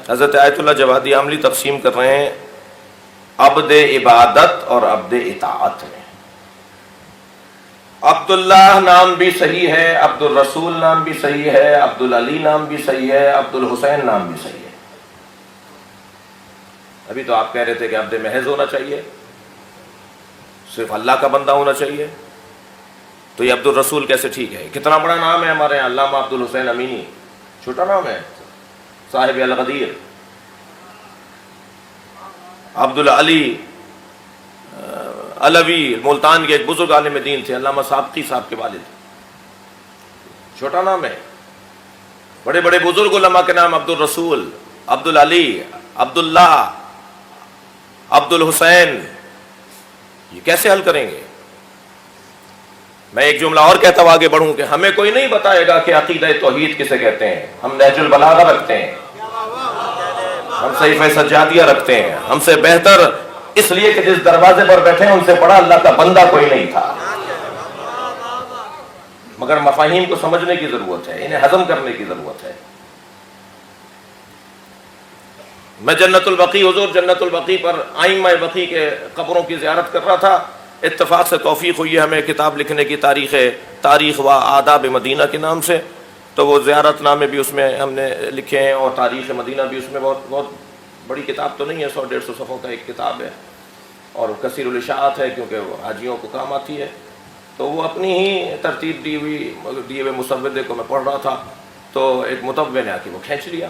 حضرت آیت اللہ جوادی عاملی تقسیم کر رہے ہیں عبد عبادت اور عبد اطاعت میں. عبداللہ نام بھی صحیح ہے، عبد الرسول نام بھی صحیح ہے، عبد العلی نام بھی صحیح ہے، عبد الحسین نام بھی صحیح ہے. ابھی تو آپ کہہ رہے تھے کہ عبد محض ہونا چاہیے، صرف اللہ کا بندہ ہونا چاہیے، تو یہ عبد الرسول کیسے ٹھیک ہے؟ کتنا بڑا نام ہے ہمارے یہاں، علامہ عبد الحسین امینی، چھوٹا نام ہے. صاحب الغدیر، عبد العلی علوی ملتان کے ایک بزرگ عالم دین تھے، علامہ سابقی صاحب کے والد، چھوٹا نام ہے. بڑے بڑے بزرگ علماء کے نام عبد الرسول، عبد العلی، عبداللہ، عبد الحسین، یہ کیسے حل کریں گے؟ میں ایک جملہ اور کہتا ہوں آگے بڑھوں کہ ہمیں کوئی نہیں بتائے گا کہ عقیدہ توحید کسے کہتے ہیں. ہم نہج البلاغہ رکھتے ہیں، ہم صحیفہ سجادیہ رکھتے ہیں. ہم سے بہتر اس لیے کہ جس دروازے پر بیٹھے ہیں ان سے بڑا اللہ کا بندہ کوئی نہیں تھا. مگر مفاہیم کو سمجھنے کی ضرورت ہے، انہیں ہضم کرنے کی ضرورت ہے. میں جنت البقیع، حضور جنت البقیع پر ائمہ بقیع کے قبروں کی زیارت کر رہا تھا. اتفاق سے توفیق ہوئی ہے ہمیں کتاب لکھنے کی، تاریخ و آداب مدینہ کے نام سے. تو وہ زیارت نامے بھی اس میں ہم نے لکھے ہیں، اور تاریخ مدینہ بھی اس میں. بہت بڑی کتاب تو نہیں ہے، 100-150 صفحوں کا ایک کتاب ہے، اور کثیر الاشاعت ہے کیونکہ وہ حاجیوں کو کام آتی ہے. تو وہ اپنی ہی ترتیب دیے ہوئے مسودے کو میں پڑھ رہا تھا، تو ایک متوع نے آ کے وہ کھینچ لیا،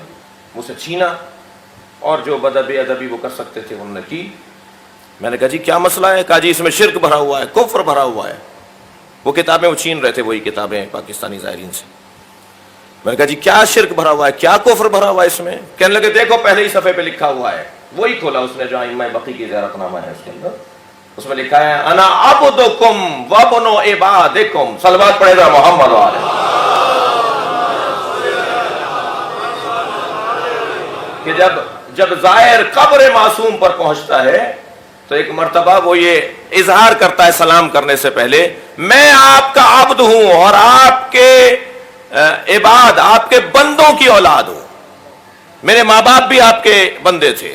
مجھ سے چھینا، اور جو بے ادبی وہ کر سکتے تھے انہوں نے کی. میں نے کہا جی کیا مسئلہ ہے؟ کہا جی اس میں شرک بھرا ہوا ہے، کفر بھرا ہوا ہے. وہ کتابیں وہ چھین رہے تھے، وہی کتابیں پاکستانی زائرین سے. میں نے کہا جی کیا شرک بھرا ہوا ہے، کیا کفر بھرا ہوا ہے اس میں؟ کہنے لگے دیکھو پہلے ہی صفحے پہ لکھا ہوا ہے. وہی کھولا اس نے جو ائمہ بقیع کی زیارت نامہ ہے، اس کے اندر اس میں لکھا ہے انا عبدکم وابن عبادکم. صلوات پڑھے گا محمد علیہ، کہ جب زائر قبر معصوم پر پہنچتا ہے تو ایک مرتبہ وہ یہ اظہار کرتا ہے سلام کرنے سے پہلے، میں آپ کا عبد ہوں اور آپ کے عباد، آپ کے بندوں کی اولاد ہوں، میرے ماں باپ بھی آپ کے بندے تھے.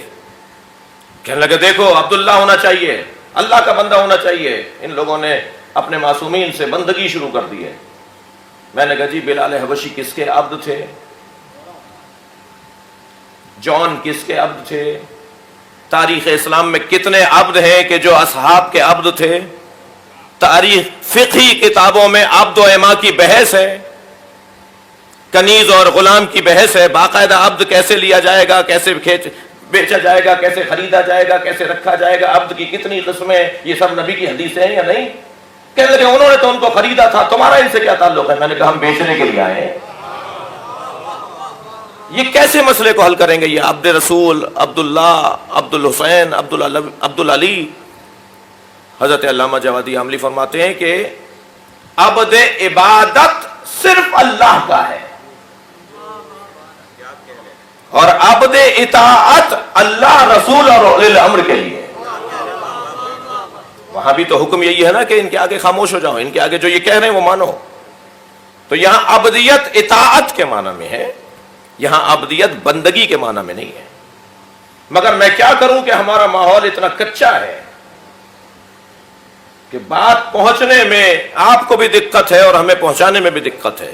کہنے لگے دیکھو عبداللہ ہونا چاہیے، اللہ کا بندہ ہونا چاہیے. ان لوگوں نے اپنے معصومین سے بندگی شروع کر دی ہے. میں نے کہا جی بلال حبشی کس کے عبد تھے؟ جان کس کے عبد تھے؟ تاریخ اسلام میں کتنے عبد ہیں کہ جو اصحاب کے عبد تھے؟ تاریخ فقہی کتابوں میں عبد و اما کی بحث ہے، کنیز اور غلام کی بحث ہے. باقاعدہ عبد کیسے لیا جائے گا، کیسے بیچا جائے گا، کیسے خریدا جائے گا، کیسے رکھا جائے گا، عبد کی کتنی قسمیں، یہ سب نبی کی حدیثیں ہیں یا نہیں؟ کہنے لگے انہوں نے تو ان کو خریدا تھا، تمہارا ان سے کیا تعلق ہے؟ میں نے کہا ہم بیچنے کے لیے آئے ہیں. یہ کیسے مسئلے کو حل کریں گے؟ یہ عبد رسول، عبداللہ، عبد الحسین، عبد العلی. حضرت علامہ جوادی عاملی فرماتے ہیں کہ عبد عبادت صرف اللہ کا ہے، اور عبد اطاعت اللہ، رسول اور اولی الامر کے لیے. وہاں بھی تو حکم یہی ہے نا کہ ان کے آگے خاموش ہو جاؤ، ان کے آگے جو یہ کہہ رہے ہیں وہ مانو. تو یہاں عبدیت اطاعت کے معنی میں ہے، یہاں عبدیت بندگی کے معنی میں نہیں ہے. مگر میں کیا کروں کہ ہمارا ماحول اتنا کچا ہے کہ بات پہنچنے میں آپ کو بھی دقت ہے اور ہمیں پہنچانے میں بھی دقت ہے.